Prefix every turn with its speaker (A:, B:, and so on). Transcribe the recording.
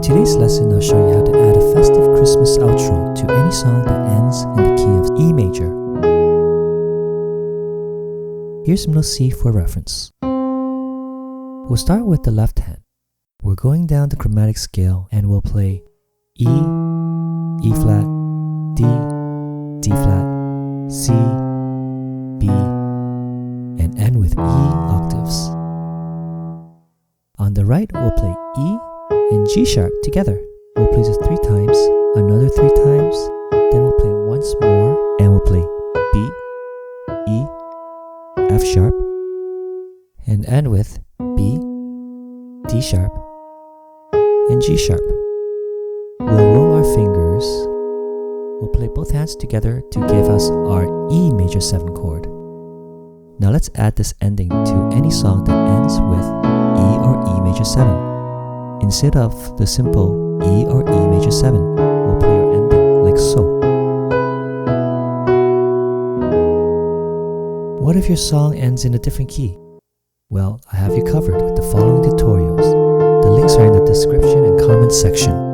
A: In today's lesson, I'll show you how to add a festive Christmas outro to any song that ends in the key of E major. Here's some notes C for reference. We'll start with the left hand. We're going down the chromatic scale and we'll play E, E flat, D, D flat, C, B, and end with E octaves. On the right, we'll play E and G sharp together. We'll play this 3 times, another 3 times, then we'll play it once more, and we'll play B, E, F sharp, and end with B, D sharp, and G sharp. We'll roll our fingers. We'll play both hands together to give us our E major 7 chord. Now let's add this ending to any song that ends with E or E major 7. Instead of the simple E or E major 7, we'll play our ending like so. What if your song ends in a different key? Well, I have you covered with the following tutorials. The links are in the description and comment section.